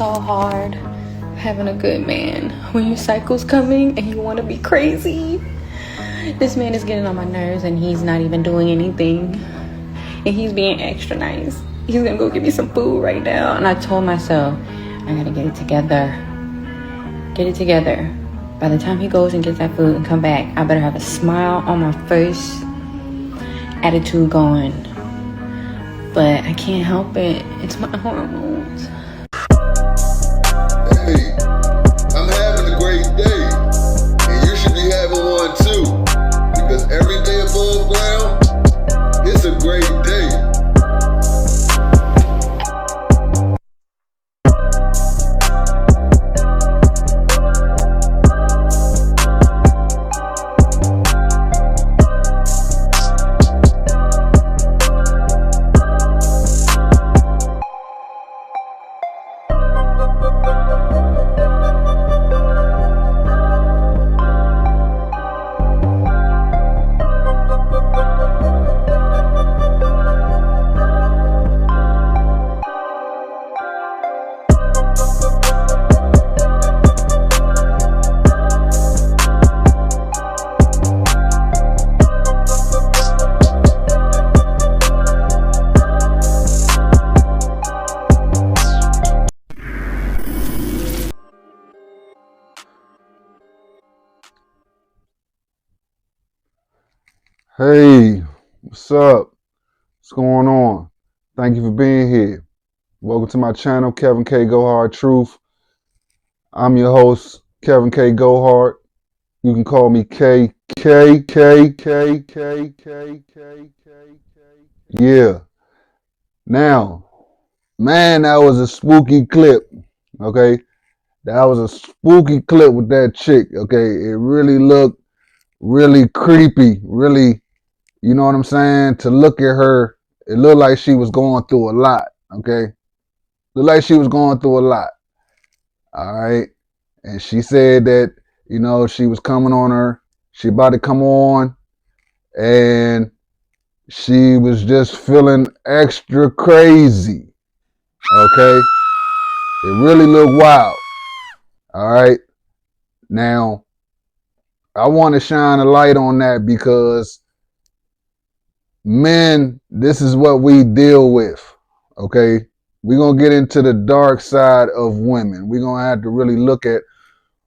so hard having a good man when your cycle's coming and you want to be crazy. This man is getting on my nerves and he's not even doing anything, and he's being extra nice. He's gonna go get me some food right now, and I told myself I gotta get it together. By the time he goes and gets that food and come back, I better have a smile on my face, attitude going. But I can't help it. It's my hormones. Hey, I'm having a great day, and you should be having one too, because every day above ground, it's a great day. Hey, what's up? What's going on? Thank you for being here. Welcome to my channel, Kevin K. Go Hard Truth. I'm your host, Kevin K. Go Hard. You can call me K. Yeah. Now, man, that was a spooky clip. Okay, that was a spooky clip with that chick. Okay, it really looked really creepy. Really. You know what I'm saying? To look at her, it looked like she was going through a lot, okay? Looked like she was going through a lot, all right? And she said that, you know, she was coming on her. She about to come on, and she was just feeling extra crazy, okay? It really looked wild, all right? Now, I want to shine a light on that because men, this is what we deal with, okay? We're going to get into the dark side of women. We're going to have to really look at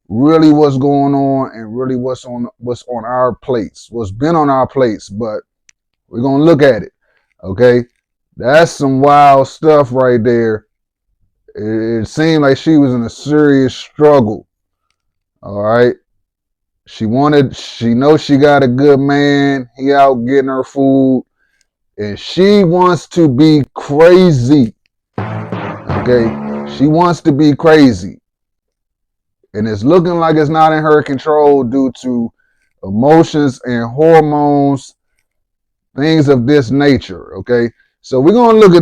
really what's going on and really what's on our plates, what's been on our plates, but we're going to look at it, okay? That's some wild stuff right there. It seemed like she was in a serious struggle, all right? She knows she got a good man. He out getting her food. And she wants to be crazy. Okay? She wants to be crazy. And it's looking like it's not in her control due to emotions and hormones, things of this nature. Okay? So we're gonna look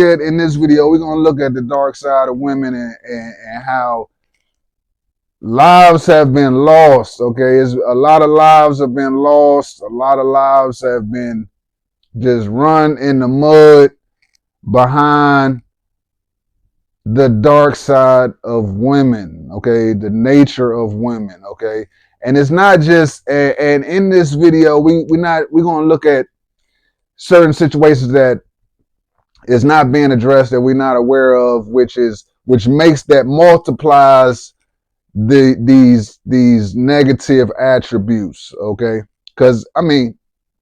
at in this video, we're gonna look at the dark side of women and how lives have been lost. Okay, a lot of lives have been lost, a lot of lives have been just run in the mud behind the dark side of women, okay, the nature of women, okay. And it's not just, and in this video we're going to look at certain situations that is not being addressed, that we're not aware of, which multiplies these negative attributes, okay. Because I mean,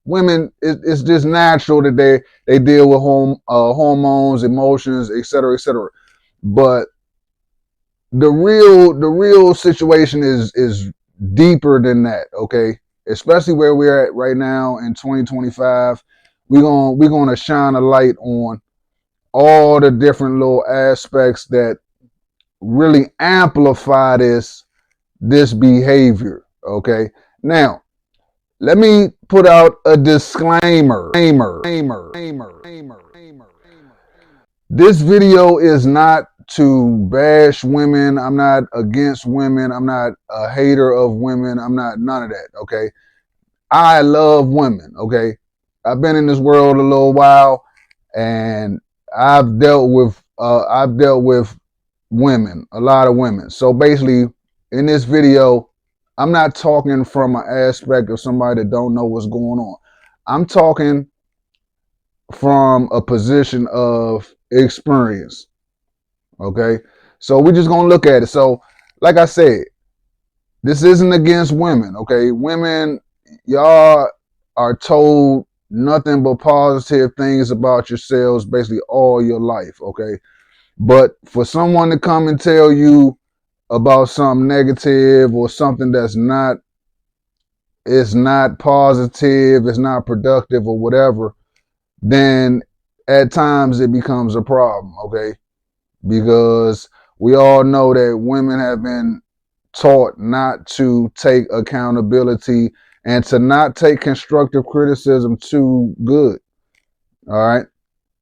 women, it's just natural that they deal with hormones, emotions, etc., etc. But the real situation is deeper than that, okay? Especially where we're at right now in 2025. We're gonna shine a light on all the different little aspects that really amplify this behavior, okay? Now, let me put out a disclaimer. This video is not to bash women. I'm not against women. I'm not a hater of women. I'm not none of that, okay? I love women, okay? I've been in this world a little while, and I've dealt with women, a lot of women. So basically, in this video, I'm not talking from an aspect of somebody that don't know what's going on. I'm talking from a position of experience. Okay, so we're just gonna look at it. So, like I said, this isn't against women. Okay, women, y'all are told nothing but positive things about yourselves basically all your life. Okay, but for someone to come and tell you about something negative or something that's not, it's not positive, it's not productive or whatever, then at times it becomes a problem. Okay, because we all know that women have been taught not to take accountability and to not take constructive criticism too good. All right.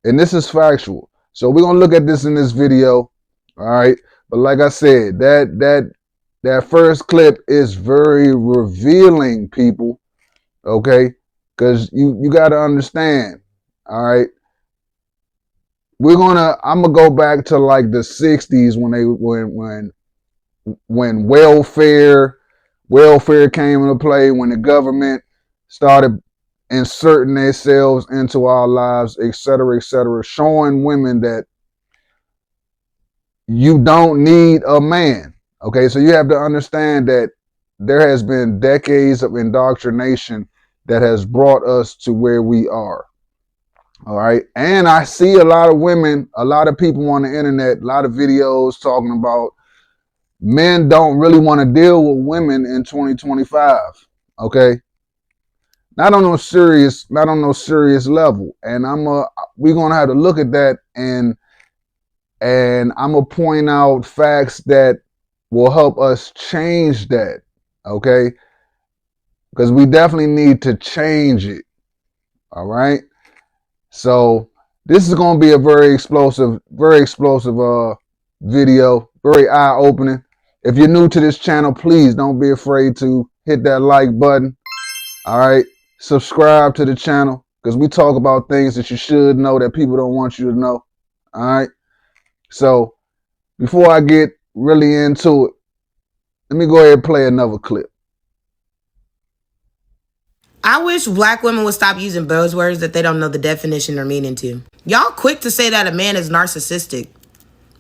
And this is factual. So we're gonna look at this in this video. All right. But like I said, that first clip is very revealing, people. Okay. Because you gotta understand. All right. I'm gonna go back to like the 60s when welfare came into play, when the government started inserting themselves into our lives, etc., showing women that you don't need a man. Okay, so you have to understand that there has been decades of indoctrination that has brought us to where we are. All right, and I see a lot of women, a lot of people on the internet, a lot of videos talking about men don't really want to deal with women in 2025. Okay, not on no serious level, and we're gonna have to look at that, and I'm gonna point out facts that will help us change that. Okay, because we definitely need to change it. All right, so this is gonna be a very explosive video, very eye-opening. If you're new to this channel, please don't be afraid to hit that like button. All right, subscribe to the channel, because we talk about things that you should know that people don't want you to know. All right, so before I get really into it, let me go ahead and play another clip. I wish black women would stop using buzzwords that they don't know the definition or meaning to. Y'all quick to say that a man is narcissistic,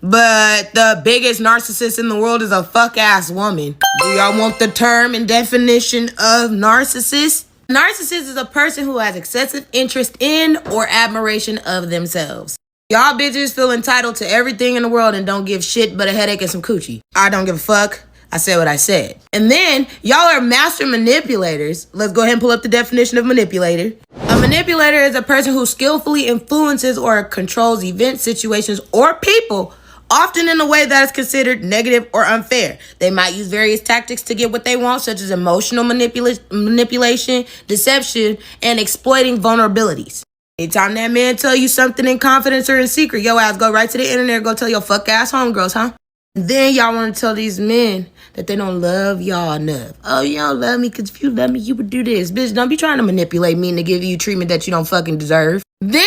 but the biggest narcissist in the world is a fuck-ass woman. Do y'all want the term and definition of narcissist? Narcissist is a person who has excessive interest in or admiration of themselves. Y'all bitches feel entitled to everything in the world and don't give shit but a headache and some coochie. I don't give a fuck. I said what I said. And then y'all are master manipulators. Let's go ahead and pull up the definition of manipulator. A manipulator is a person who skillfully influences or controls events, situations, or people, often in a way that is considered negative or unfair. They might use various tactics to get what they want, such as emotional manipulation, deception, and exploiting vulnerabilities. Anytime that man tell you something in confidence or in secret, yo ass go right to the internet and go tell your fuck ass homegirls, huh? And then y'all want to tell these men that they don't love y'all enough. Oh, you don't love me because if you love me, you would do this. Bitch, don't be trying to manipulate me into give you treatment that you don't fucking deserve. Then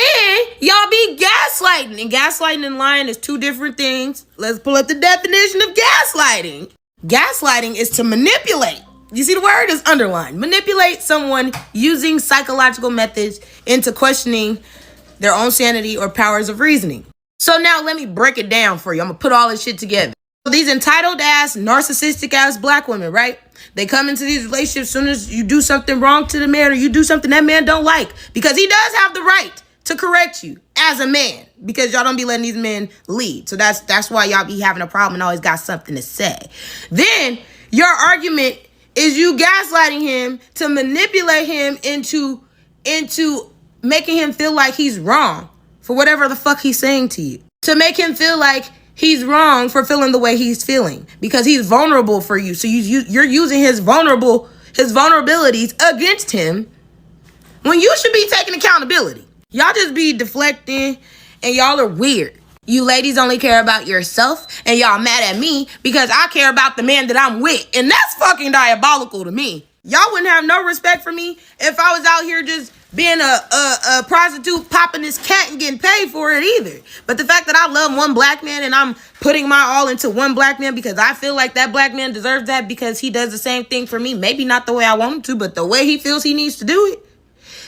y'all be gaslighting. And gaslighting and lying is two different things. Let's pull up the definition of gaslighting. Gaslighting is to manipulate. You see the word is underlined. Manipulate someone using psychological methods into questioning their own sanity or powers of reasoning. So now let me break it down for you. I'm gonna put all this shit together. So these entitled ass, narcissistic ass black women, right? They come into these relationships as soon as you do something wrong to the man or you do something that man don't like, because he does have the right to correct you as a man, because y'all don't be letting these men lead. So that's why y'all be having a problem and always got something to say. Then your argument is you gaslighting him to manipulate him into making him feel like he's wrong for whatever the fuck he's saying to you. To make him feel like he's wrong for feeling the way he's feeling, because he's vulnerable for you. So you're using his vulnerabilities against him when you should be taking accountability. Y'all just be deflecting and y'all are weird. You ladies only care about yourself and y'all mad at me because I care about the man that I'm with. And that's fucking diabolical to me. Y'all wouldn't have no respect for me if I was out here just being a prostitute, popping this cat and getting paid for it either. But the fact that I love one black man and I'm putting my all into one black man because I feel like that black man deserves that because he does the same thing for me. Maybe not the way I want him to, but the way he feels he needs to do it.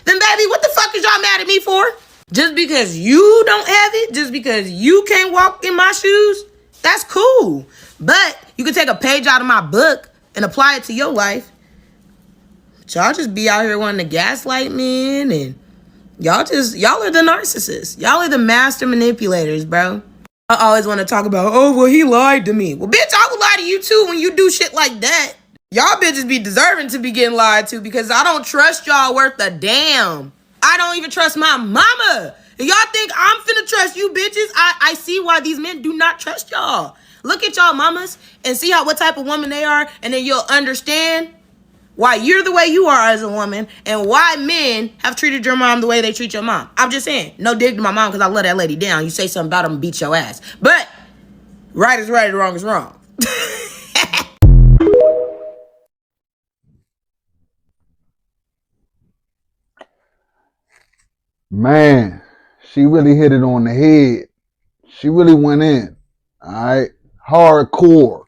Then baby, what the fuck is y'all mad at me for? Just because you don't have it, just because you can't walk in my shoes, that's cool. But you can take a page out of my book and apply it to your life. But y'all just be out here wanting to gaslight men, and y'all are the narcissists. Y'all are the master manipulators, bro. I always want to talk about, oh, well, he lied to me. Well, bitch, I will lie to you too when you do shit like that. Y'all bitches be deserving to be getting lied to because I don't trust y'all worth a damn. I don't even trust my mama. And y'all think I'm finna trust you bitches? I see why these men do not trust y'all. Look at y'all mamas and see what type of woman they are, and then you'll understand why you're the way you are as a woman and why men have treated your mom the way they treat your mom. I'm just saying, no dig to my mom because I love that lady down. You say something about them, beat your ass. But right is right and wrong is wrong. Man, she really hit it on the head. She really went in. All right. Hardcore.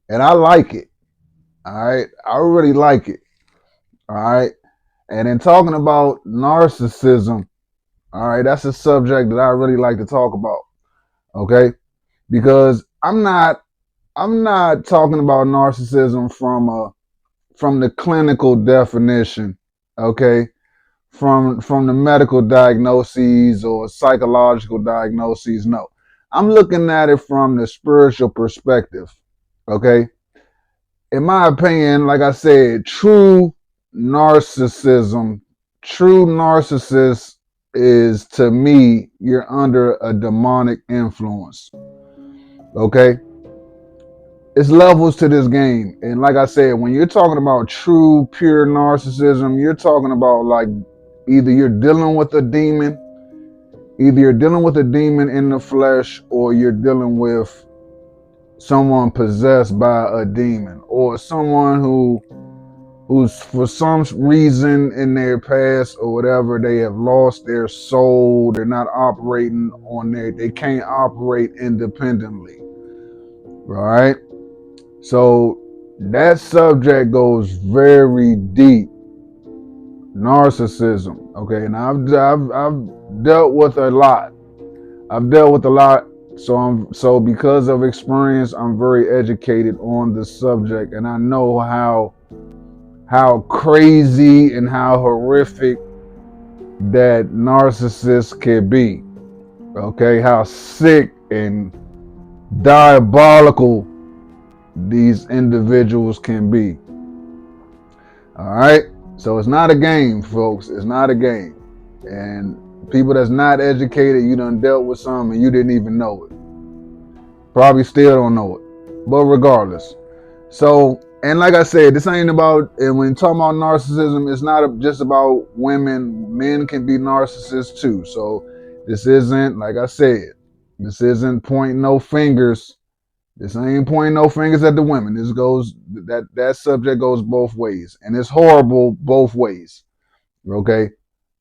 And I like it. All right. I really like it. All right. And in talking about narcissism, all right, that's a subject that I really like to talk about. Okay? Because I'm not talking about narcissism from the clinical definition, okay? From the medical diagnoses or psychological diagnoses. No. I'm looking at it from the spiritual perspective. Okay? In my opinion, like I said, true narcissism is, to me, you're under a demonic influence. Okay? It's levels to this game. And like I said, when you're talking about true, pure narcissism, you're talking about like either you're dealing with a demon, in the flesh, or you're dealing with someone possessed by a demon, or someone who's for some reason in their past or whatever, they have lost their soul. They're not operating they can't operate independently. Right? So that subject goes very deep. Narcissism. Okay, and I've dealt with a lot. So because of experience, I'm very educated on the subject, and I know how crazy and how horrific that narcissist can be. Okay, how sick and diabolical these individuals can be. All right, so it's not a game, folks. It's not a game. And people that's not educated, you done dealt with some and you didn't even know it. Probably still don't know it. But regardless. So, and like I said, this ain't about, and when talking about narcissism, it's not just about women. Men can be narcissists too. So this isn't, like I said, this isn't pointing no fingers. This ain't pointing no fingers at the women. This goes, that subject goes both ways. And it's horrible both ways. Okay?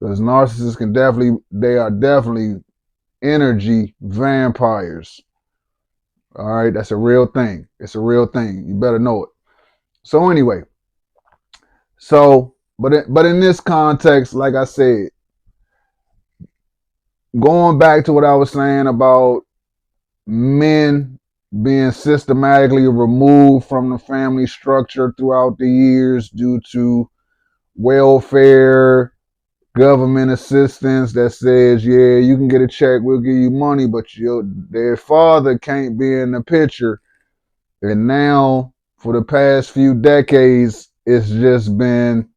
Because narcissists they are definitely energy vampires. All right? That's a real thing. It's a real thing. You better know it. So anyway. But in this context, like I said, going back to what I was saying about men being systematically removed from the family structure throughout the years due to welfare, government assistance that says, yeah, you can get a check, we'll give you money, but their father can't be in the picture. And now, for the past few decades, it's just been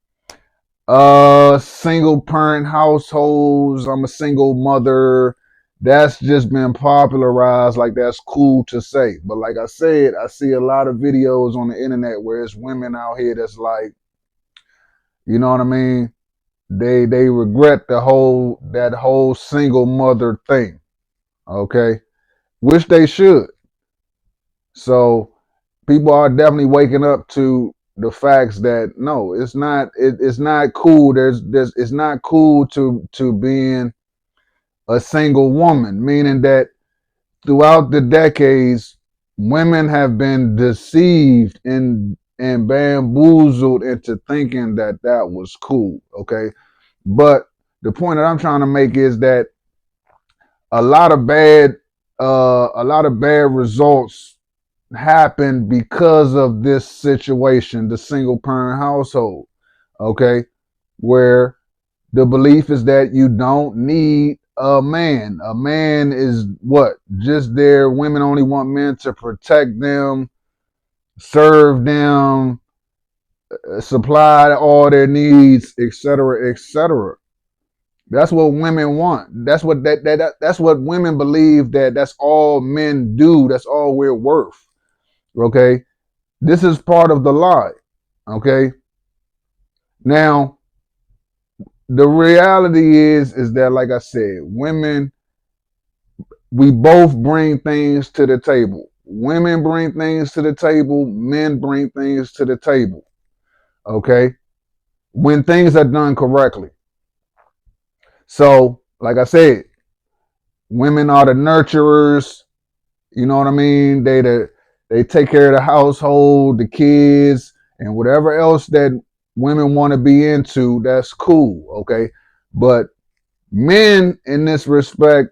single parent households. I'm a single mother. That's just been popularized, like that's cool to say. But like I said, I see a lot of videos on the internet where it's women out here that's like, you know what I mean? They regret that whole single mother thing. Okay? Which they should. So people are definitely waking up to the facts that no, it's not cool. It's not cool to being a single woman, meaning that throughout the decades, women have been deceived and bamboozled into thinking that that was cool. Okay, but the point that I'm trying to make is that a lot of bad, a lot of bad results happen because of this situation, the single parent household. Okay, where the belief is that you don't need a man. A man is what? Just there. Women only want men to protect them, serve them, supply all their needs, etc., etc. That's what women want. That's what that's what women believe that that's all men do. That's all we're worth. Okay? This is part of the lie. Okay? Now, the reality is that like I said, women, we both bring things to the table. Women bring things to the table, men bring things to the table. Okay? When things are done correctly. So, like I said, women are the nurturers, you know what I mean? They take care of the household, the kids, and whatever else that women want to be into, that's cool, okay? But men in this respect,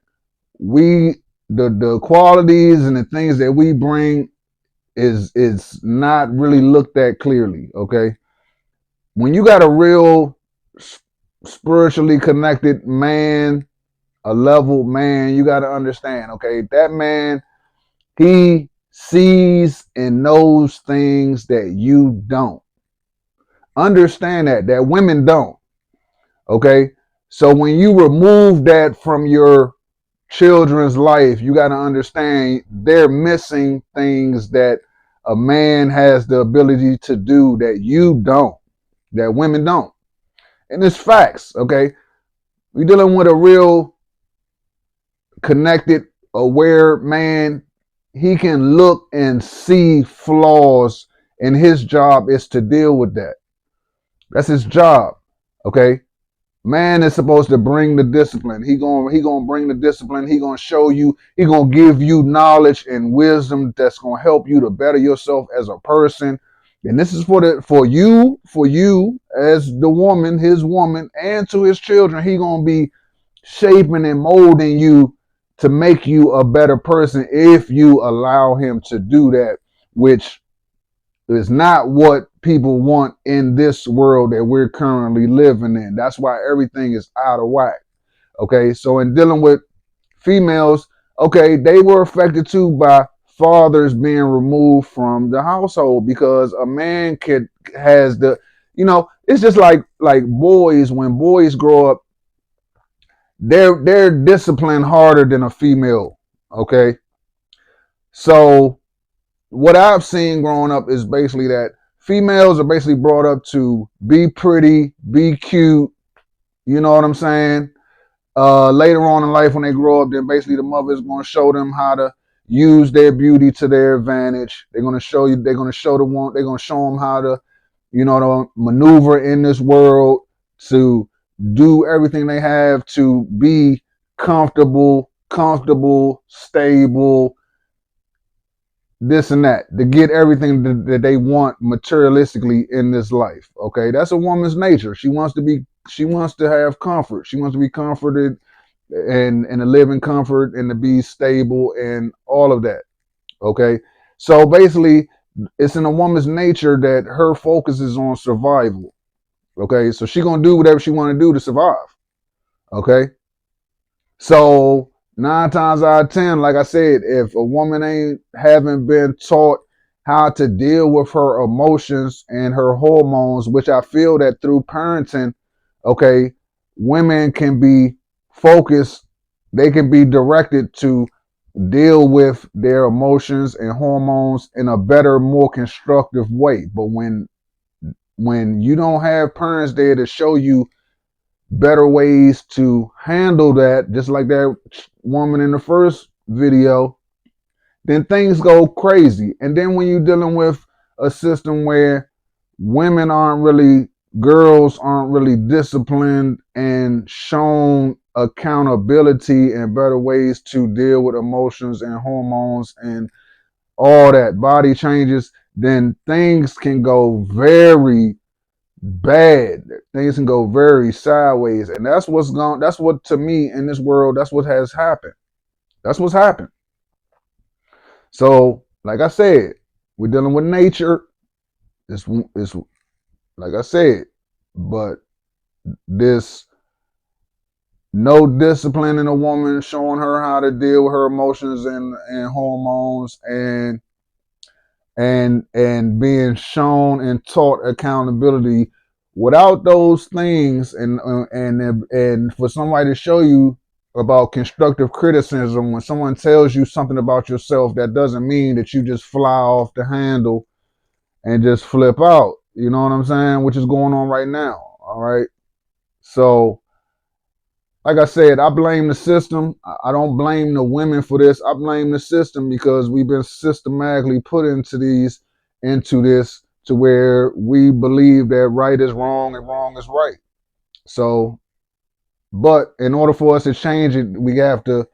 we the qualities and the things that we bring is not really looked at clearly, okay? When you got a real spiritually connected man, a level man, you got to understand, okay? That man, he sees and knows things that you don't. Understand that women don't, okay? So when you remove that from your children's life, you got to understand they're missing things that a man has the ability to do that you don't, that women don't. And it's facts, okay? We're dealing with a real connected, aware man. He can look and see flaws, and his job is to deal with that. That's his job, okay? Man is supposed to bring the discipline. He gonna bring the discipline. He gonna show you. He gonna give you knowledge and wisdom that's gonna help you to better yourself as a person. And this is for you as the woman, his woman, and to his children. He gonna be shaping and molding you to make you a better person if you allow him to do that, which is not what people want in this world that we're currently living in. That's why everything is out of whack. Okay, so in dealing with females, okay, they were affected too by fathers being removed from the household because a man has the, it's just like boys. When boys grow up, they're disciplined harder than a female. Okay, so what I've seen growing up is basically that females are basically brought up to be pretty, be cute. You know what I'm saying? Later on in life, when they grow up, then basically the mother's going to show them how to use their beauty to their advantage. They're going to show you. They're going to show they're going to show them how to, to maneuver in this world, to do everything they have to be comfortable, stable, this and that, to get everything that they want materialistically in this life. Okay, that's a woman's nature. She wants to have comfort. She wants to be comforted and to live in comfort and to be stable and all of that. Okay, so basically it's in a woman's nature that her focus is on survival. Okay, so she gonna do whatever she want to do to survive. Okay, so 9 times out of 10, like I said, if a woman haven't been taught how to deal with her emotions and her hormones, which I feel that through parenting, okay, women can be focused, they can be directed to deal with their emotions and hormones in a better, more constructive way. But when you don't have parents there to show you better ways to handle that, just like that woman in the first video, then things go crazy. And then when you're dealing with a system where girls aren't really disciplined and shown accountability and better ways to deal with emotions and hormones and all that body changes, then things can go very bad. Things can go very sideways. And that's what to me in this world, that's what has happened. That's what's happened. So, like I said, we're dealing with nature. It's like I said, but this no discipline in a woman, showing her how to deal with her emotions and hormones and being shown and taught accountability. Without those things, and for somebody to show you about constructive criticism, when someone tells you something about yourself, that doesn't mean that you just fly off the handle and just flip out. You know what I'm saying? Which is going on right now. All right. So, like I said, I blame the system. I don't blame the women for this. I blame the system because we've been systematically put into this to where we believe that right is wrong and wrong is right. So, but in order for us to change it, we have to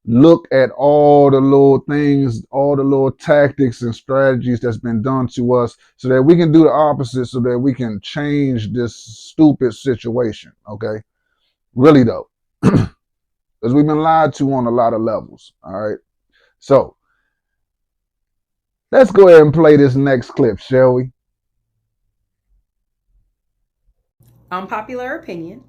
look at all the little things, all the little tactics and strategies that's been done to us so that we can do the opposite so that we can change this stupid situation. Okay. Really though. Because we've been lied to on a lot of levels. All right. So let's go ahead and play this next clip, shall we? Unpopular opinion.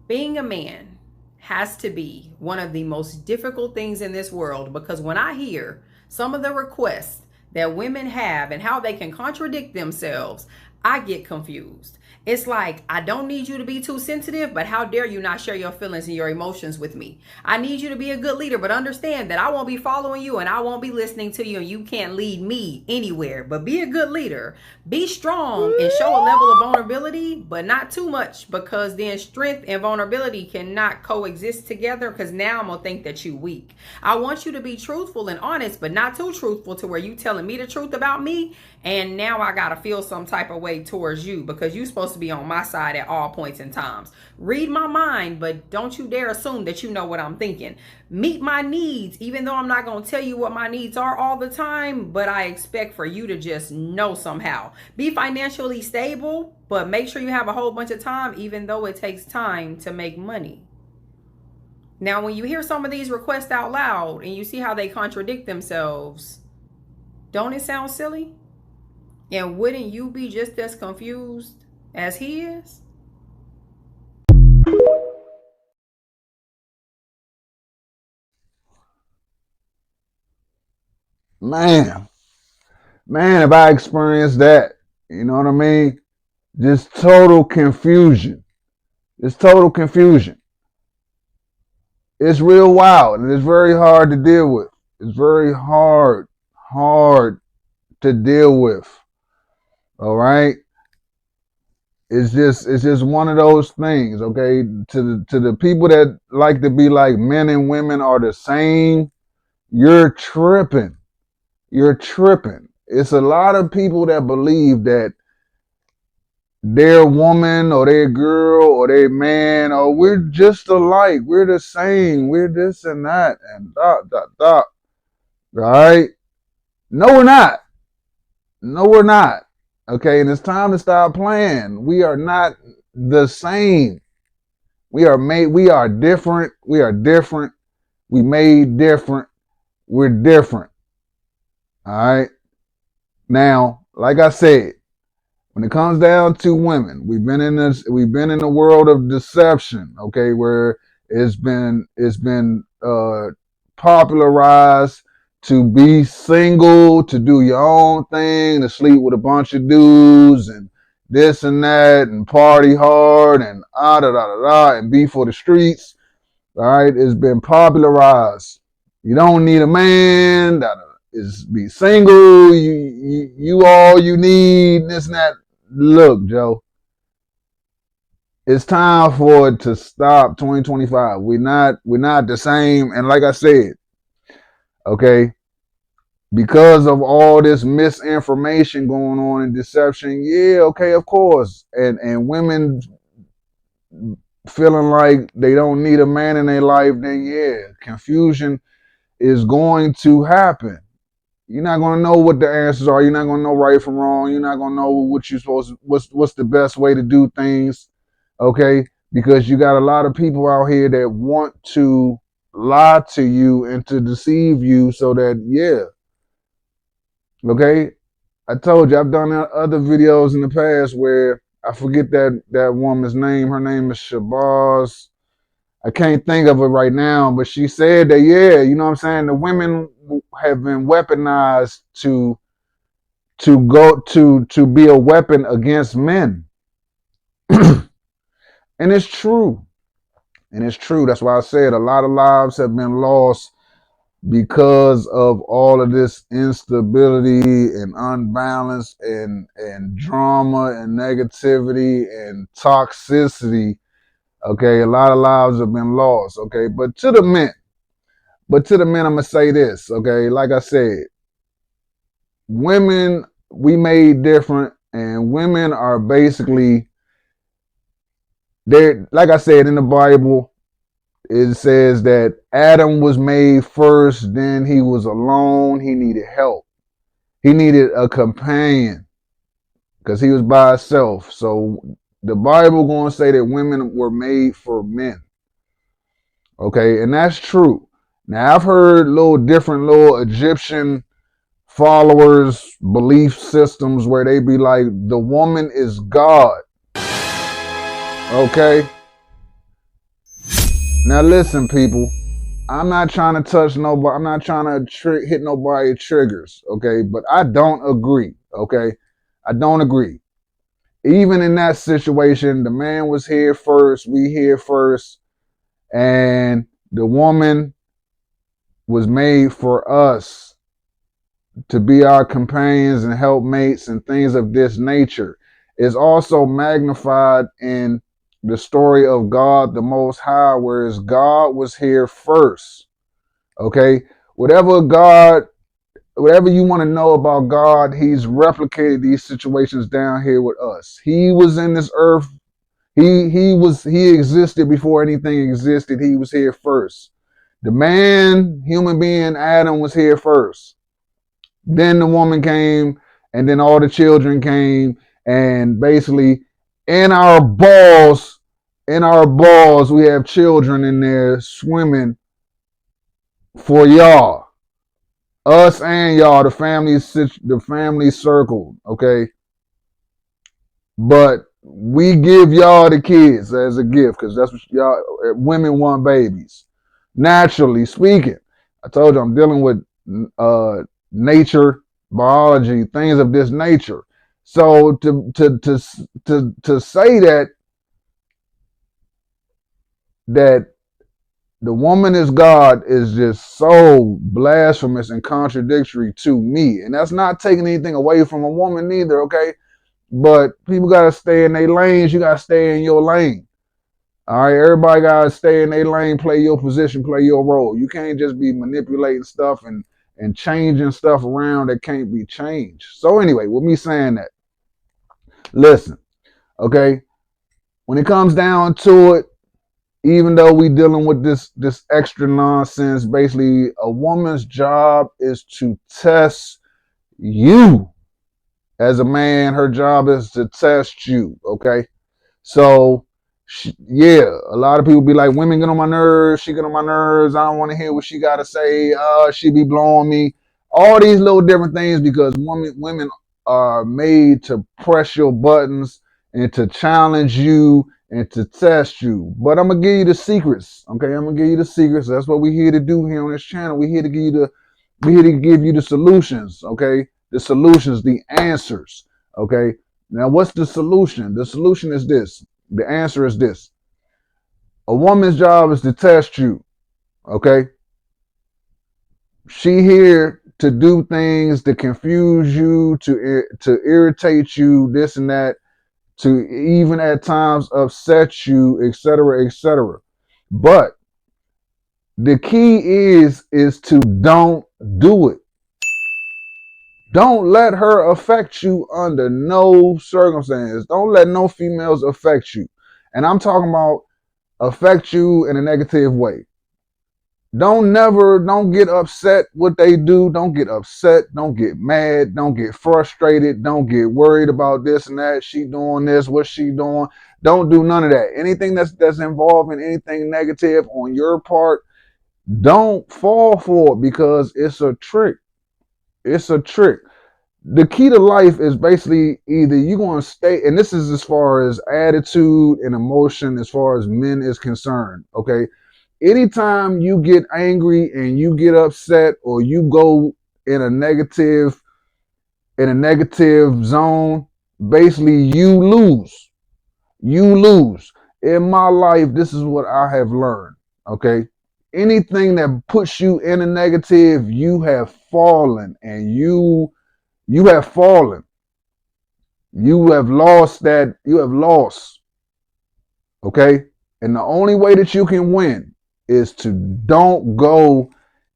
Being a man has to be one of the most difficult things in this world, because when I hear some of the requests that women have and how they can contradict themselves, I get confused. It's like, I don't need you to be too sensitive, but how dare you not share your feelings and your emotions with me? I need you to be a good leader, but understand that I won't be following you and I won't be listening to you, and you can't lead me anywhere. But be a good leader. Be strong and show a level of vulnerability, but not too much, because then strength and vulnerability cannot coexist together, because now I'm going to think that you weak. I want you to be truthful and honest, but not too truthful to where you telling me the truth about me, and now I got to feel some type of way towards you because you're supposed to be on my side at all points and times. Read my mind, but don't you dare assume that you know what I'm thinking. Meet my needs, even though I'm not going to tell you what my needs are all the time, but I expect for you to just know somehow. Be financially stable, but make sure you have a whole bunch of time, even though it takes time to make money. Now, when you hear some of these requests out loud and you see how they contradict themselves, don't it sound silly? And wouldn't you be just as confused as he is? Man, if I experienced that, you know what I mean? Just total confusion. It's total confusion. It's real wild and it's very hard to deal with. It's very hard to deal with. All right. It's just one of those things, okay? To the people that like to be like men and women are the same, you're tripping. You're tripping. It's a lot of people that believe that their woman or their girl or their man, or we're just alike, we're the same, we're this and that, and dot, dot, dot. All right? No, we're not. No, we're not. Okay, and it's time to stop playing. We are not the same. We are different. We are different. We made different. We're different. All right? Now, like I said, when it comes down to women, we've been in the world of deception, okay, where it's been popularized to be single, to do your own thing, to sleep with a bunch of dudes and this and that and party hard and and be for the streets. All right, it's been popularized. You don't need a man. Is be single. You all you need. This and that. Look, Joe. It's time for it to stop. 2025. We're not the same. And like I said, okay, because of all this misinformation going on and deception, yeah, okay, of course. And women feeling like they don't need a man in their life, then yeah, confusion is going to happen. You're not gonna know what the answers are. You're not gonna know right from wrong. You're not gonna know what you're supposed to, what's the best way to do things, okay? Because you got a lot of people out here that want to lie to you and to deceive you so that, yeah, okay? I told you, I've done other videos in the past where I forget that woman's name. Her name is Shabazz. I can't think of it right now, but she said that, yeah, you know what I'm saying? The women have been weaponized to be a weapon against men. And it's true. And it's true. That's why I said a lot of lives have been lost because of all of this instability and unbalance and drama and negativity and toxicity. Okay, a lot of lives have been lost. Okay, but to the men, I'm gonna say this. Okay, like I said, women, we made different, and women are basically, they're, like I said in the Bible, it says that Adam was made first, then he was alone, he needed help. He needed a companion because he was by himself. So the Bible gonna say that women were made for men. Okay, and that's true. Now I've heard little Egyptian followers belief systems where they be like, the woman is God. Okay, now listen, people, I'm not trying to touch nobody, I'm not trying to hit nobody triggers, okay, but I don't agree. Okay, I don't agree. Even in that situation, the man was here first, we here first, and the woman was made for us to be our companions and helpmates and things of this nature. Is also magnified in the story of God the Most High, whereas God was here first. Okay, whatever you want to know about God, He's replicated these situations down here with us. He was in this earth. He existed before anything existed. He was here first. The man, human being, Adam, was here first. Then the woman came, and then all the children came, and basically in our balls, we have children in there swimming for y'all, us and y'all, the family circle, okay? But we give y'all the kids as a gift because that's what y'all women want, babies. Naturally speaking, I told you I'm dealing with nature, biology, things of this nature. So to say that the woman is God is just so blasphemous and contradictory to me. And that's not taking anything away from a woman neither, okay? But people gotta stay in their lanes. You gotta stay in your lane. All right, everybody gotta stay in their lane, play your position, play your role. You can't just be manipulating stuff and changing stuff around that can't be changed. So anyway, with me saying that, listen, okay, when it comes down to it, even though we dealing with this extra nonsense, basically a woman's job is to test you. As a man, her job is to test you, okay? So, yeah, a lot of people be like, women get on my nerves, she get on my nerves, I don't want to hear what she got to say, she be blowing me. All these little different things because women are made to press your buttons and to challenge you and to test you. But I'm going to give you the secrets, okay? I'm going to give you the secrets. That's what we're here to do here on this channel. We're here to give you the solutions, okay? The solutions, the answers, okay? Now, what's the solution? The solution is this. The answer is this. A woman's job is to test you, okay? She here to do things to confuse you, to irritate you, this and that, to even at times upset you, etc., etc. But the key is to don't do it. Don't let her affect you under no circumstance. Don't let no females affect you. And I'm talking about affect you in a negative way. Don't get upset what they do. Don't get upset. Don't get mad. Don't get frustrated. Don't get worried about this and that. She doing this, what she doing. Don't do none of that. Anything that's involved in anything negative on your part, don't fall for it because it's a trick. It's a trick. The key to life is basically either you're going to stay, and this is as far as attitude and emotion as far as men is concerned, okay? Anytime you get angry and you get upset or you go in a negative zone, basically you lose. You lose. In my life, this is what I have learned, okay? Anything that puts you in a negative, you have fallen, and you have fallen. You have lost that. You have lost. Okay? And the only way that you can win is to don't go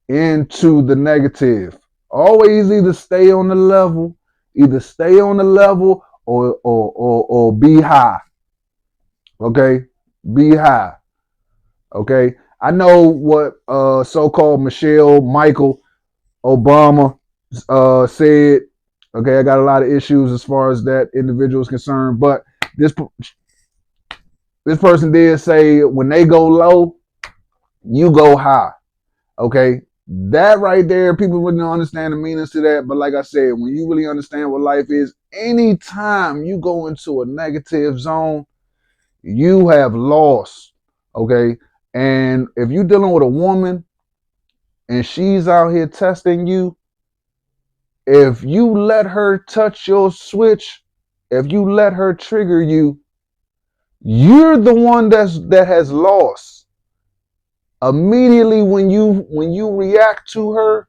into the negative. Always either stay on the level, or be high. Okay? Be high. Okay? I know what so-called Michael Obama said. Okay, I got a lot of issues as far as that individual is concerned, but this person did say when they go low, you go high. Okay, that right there, people really don't understand the meanings to that. But like I said, when you really understand what life is, anytime you go into a negative zone, you have lost. Okay, and if you're dealing with a woman and she's out here testing you, if you let her touch your switch, if you let her trigger you, you're the one that has lost. Immediately when you react to her,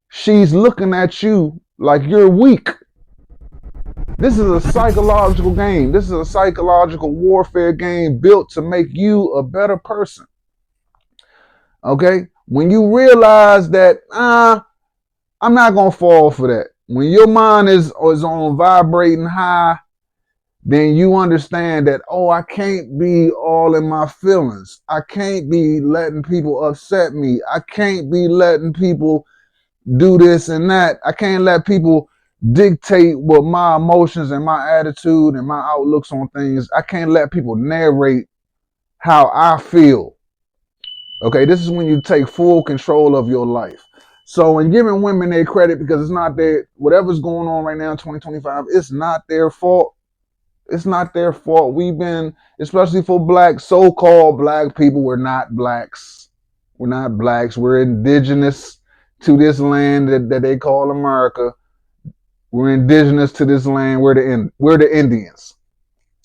she's looking at you like you're weak. This is a psychological game. This is a psychological warfare game built to make you a better person. Okay? When you realize that, I'm not going to fall for that. When your mind is on vibrating high, then you understand that, I can't be all in my feelings. I can't be letting people upset me. I can't be letting people do this and that. I can't let people dictate what my emotions and my attitude and my outlooks on things. I can't let people narrate how I feel. Okay, this is when you take full control of your life. So in giving women their credit, because it's not whatever's going on right now in 2025, it's not their fault. It's not their fault. We've been, especially for so-called black people, we're not blacks. We're not blacks. We're indigenous to this land that they call America. We're indigenous to this land. We're the Indians.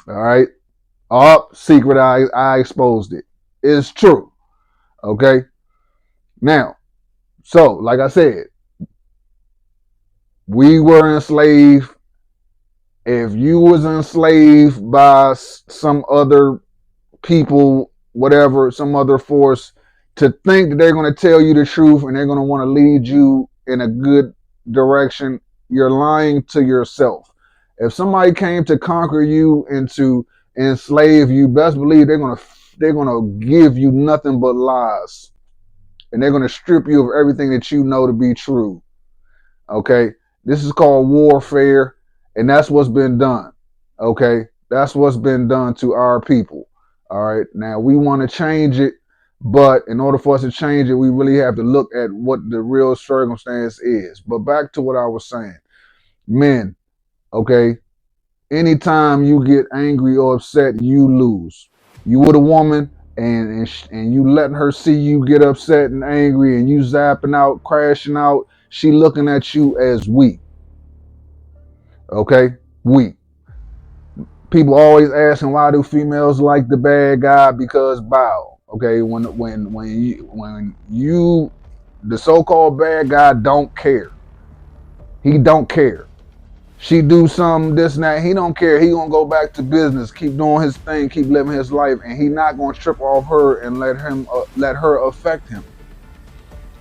All right. Secret. I exposed it. It's true. Okay. Now, so like I said, we were enslaved. If you was enslaved by some other people, whatever, some other force, to think that they're going to tell you the truth and they're going to want to lead you in a good direction, you're lying to yourself. If somebody came to conquer you and to enslave you, best believe they're going to give you nothing but lies. And they're going to strip you of everything that you know to be true. Okay? This is called warfare, and that's what's been done. Okay? That's what's been done to our people. All right? Now, we want to change it, but in order for us to change it, we really have to look at what the real circumstance is. But back to what I was saying. Men, okay? Anytime you get angry or upset, you lose. You with a woman, and you letting her see you get upset and angry, and you zapping out, crashing out, she looking at you as weak. Okay? Weak. People always asking, why do females like the bad guy? Because bow. Okay? When you the so-called bad guy don't care. He don't care. She do something, this and that. He don't care. He gonna go back to business, keep doing his thing, keep living his life, and he not gonna trip off her and let her affect him.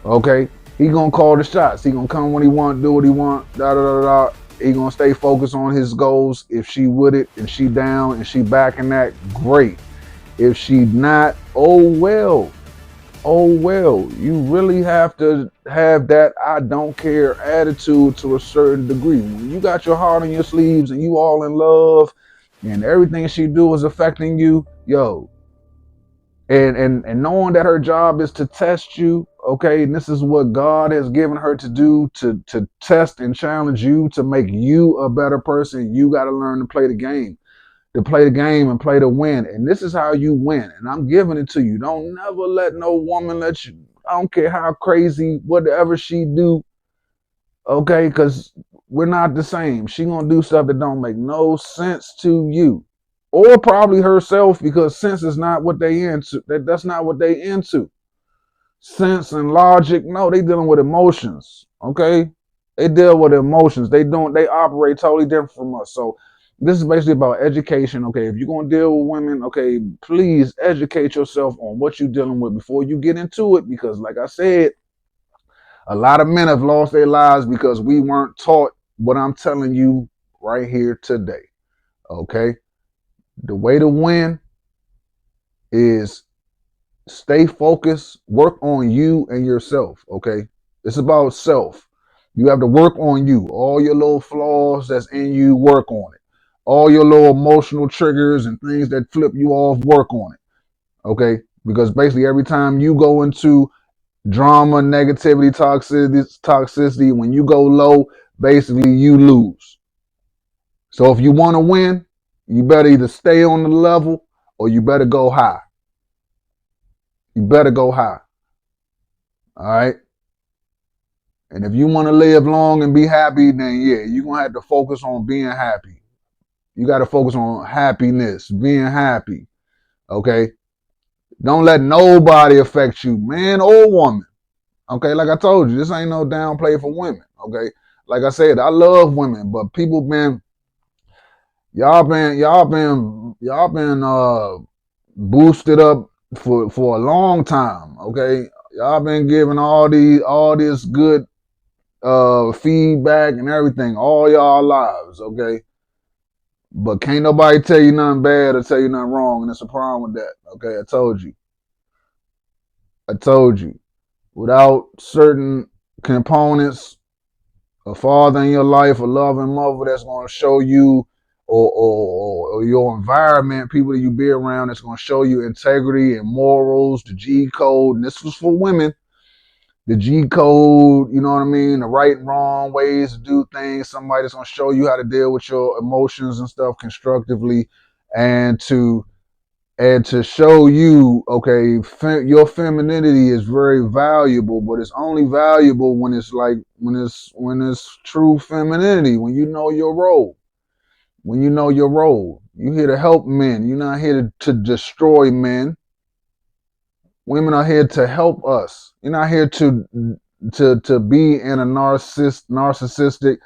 Okay, He gonna call the shots. He gonna come when he want, do what he want, da da da da. He gonna stay focused on his goals. If she with it and she down and she backing that, great. If she not, oh well. Oh well. You really have to have that I don't care attitude to a certain degree. When you got your heart on your sleeves and you all in love and everything she do is affecting you, yo. And knowing that her job is to test you, okay, and this is what God has given her to do, to test and challenge you, to make you a better person. You got to learn to play the game, and play to win. And this is how you win. And I'm giving it to you. Don't never let no woman let you, I don't care how crazy, whatever she do, okay, because we're not the same. She gonna do stuff that don't make no sense to you. Or probably herself, because sense is not what they into. That's not what they into. Sense and logic, no, they dealing with emotions. Okay, they deal with emotions. They operate totally different from us. So this is basically about education. Okay, if you're gonna deal with women, okay, please educate yourself on what you're dealing with before you get into it. Because, like I said, a lot of men have lost their lives because we weren't taught what I'm telling you right here today. Okay. The way to win is stay focused, work on you and yourself, okay? It's about self. You have to work on you. All your little flaws that's in you, work on it. All your little emotional triggers and things that flip you off, work on it, okay? Because basically every time you go into drama, negativity, toxicity, when you go low, basically you lose. So if you want to win, you better either stay on the level or you better go high. You better go high. All right. And if you want to live long and be happy, then yeah, you're going to have to focus on being happy. You got to focus on happiness, being happy. Okay. Don't let nobody affect you, man or woman. Okay. Like I told you, this ain't no downplay for women. Okay. Like I said, I love women, but people y'all been boosted up for a long time. Okay. Y'all been giving all this good feedback and everything all y'all lives, okay? But can't nobody tell you nothing bad or tell you nothing wrong, and there's a problem with that. Okay, I told you. Without certain components, a father in your life, a loving mother that's going to show you, or your environment, people that you be around, that's going to show you integrity and morals, the G code. And this was for women. The G code, you know what I mean? The right and wrong ways to do things. Somebody that's going to show you how to deal with your emotions and stuff constructively, and to show you, okay, your femininity is very valuable, but it's only valuable when it's true femininity, when you know your role. When you know your role. You're here to help men. You're not here to destroy men. Women are here to help us. You're not here to be in a narcissistic,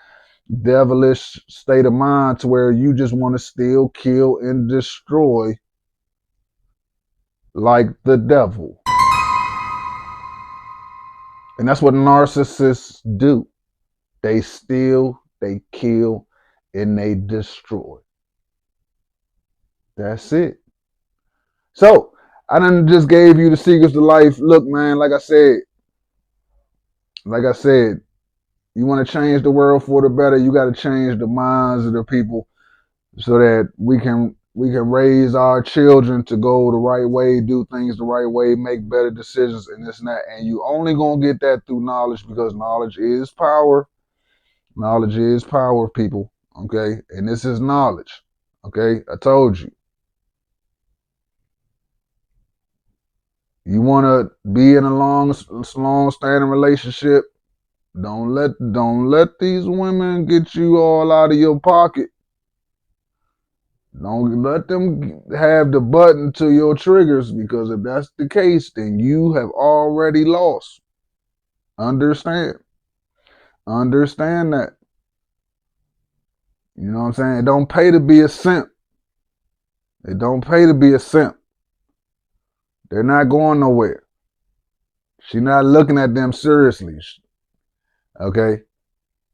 devilish state of mind to where you just want to steal, kill, and destroy like the devil. And that's what narcissists do. They steal, they kill, and they destroy. That's it. So, I done just gave you the secrets to life. Look, man, like I said, you want to change the world for the better, you got to change the minds of the people so that we can raise our children to go the right way, do things the right way, make better decisions, and this and that. And you only gonna get that through knowledge, because knowledge is power. Knowledge is power, people. Okay, and this is knowledge. Okay, I told you. You want to be in a long-standing relationship. Don't let these women get you all out of your pocket. Don't let them have the button to your triggers, because if that's the case, then you have already lost. Understand that. You know what I'm saying? It don't pay to be a simp. They're not going nowhere. She's not looking at them seriously. Okay?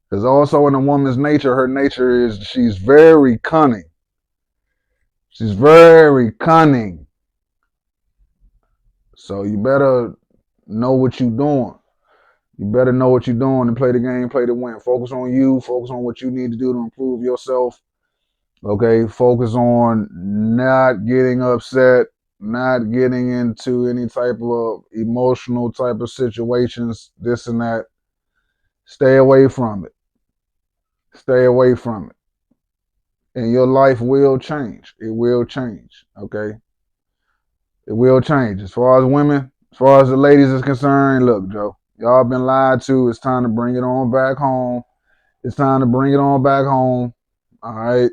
Because also in a woman's nature, her nature is she's very cunning. She's very cunning. So you better know what you're doing. You better know what you're doing and play the game, play to win. Focus on you. Focus on what you need to do to improve yourself. Okay? Focus on not getting upset, not getting into any type of emotional type of situations, this and that. Stay away from it. Stay away from it. And your life will change. It will change. Okay? It will change. As far as women, as far as the ladies is concerned, look, Joe, y'all been lied to. It's time to bring it on back home. It's time to bring it on back home. All right.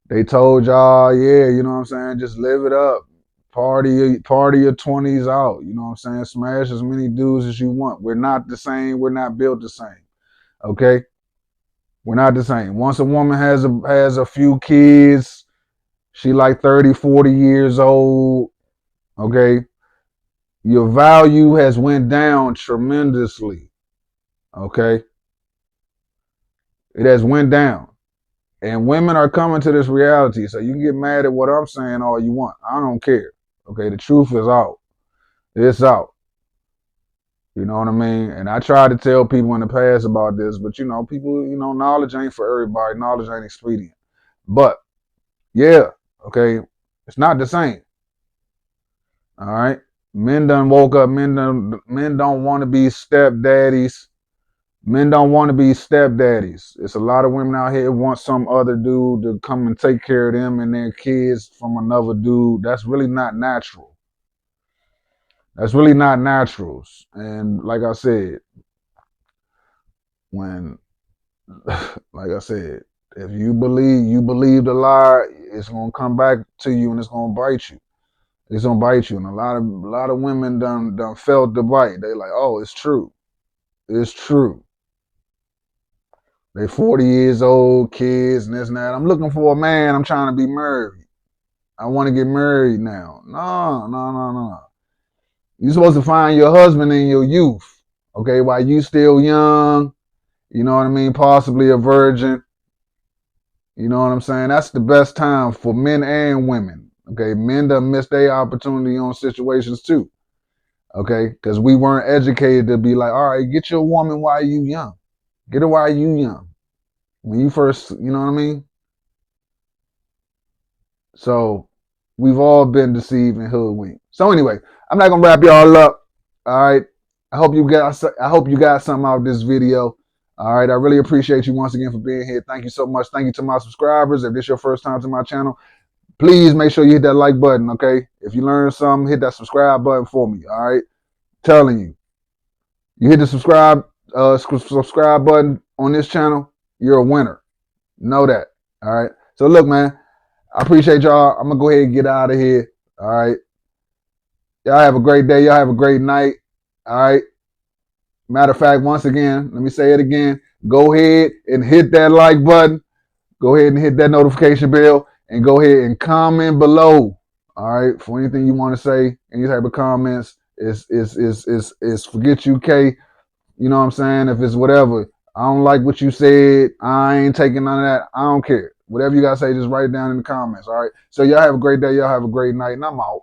They told y'all, yeah, you know what I'm saying? Just live it up. Party your 20s out. You know what I'm saying? Smash as many dudes as you want. We're not the same. We're not built the same. Okay? We're not the same. Once a woman has a few kids, she like 30, 40 years old, okay? Your value has went down tremendously, okay? It has went down. And women are coming to this reality. So you can get mad at what I'm saying all you want. I don't care. Okay, the truth is out. It's out. You know what I mean? And I try to tell people in the past about this, but you know, people, you know, knowledge ain't for everybody. Knowledge ain't expedient. But yeah, okay, it's not the same. All right. Men done woke up. Men don't want to be stepdaddies. Men don't want to be stepdaddies. It's a lot of women out here who want some other dude to come and take care of them and their kids from another dude. That's really not natural. That's really not natural. And like I said, if you believe the lie, it's gonna come back to you and it's gonna bite you. It's gonna bite you. And a lot of women done felt the bite. They like, oh, it's true. It's true. They 40 years old, kids, and this and that. I'm looking for a man. I'm trying to be married. I want to get married now. No. You're supposed to find your husband in your youth, okay, while you still young, you know what I mean, possibly a virgin. You know what I'm saying? That's the best time for men and women, okay? Men done missed their opportunity on situations too, okay? Because we weren't educated to be like, all right, get your woman while you young. Get her while you young. When you first, you know what I mean? So we've all been deceived and hoodwinked. So anyway, I'm not gonna wrap y'all up. All right. I hope you got something out of this video. All right. I really appreciate you once again for being here. Thank you so much. Thank you to my subscribers. If this is your first time to my channel, please make sure you hit that like button. Okay. If you learned something, hit that subscribe button for me. All right. Telling you, you hit the subscribe button on this channel, you're a winner. Know that. All right. So look, man, I appreciate y'all. I'm gonna go ahead and get out of here. All right. Y'all have a great day. Y'all have a great night. All right. Matter of fact, once again, let me say it again. Go ahead and hit that like button. Go ahead and hit that notification bell and go ahead and comment below. All right. For anything you want to say, any type of comments, is forget UK. You know what I'm saying? If it's whatever, I don't like what you said. I ain't taking none of that. I don't care. Whatever you gotta say, just write it down in the comments. All right. So y'all have a great day. Y'all have a great night. And I'm out.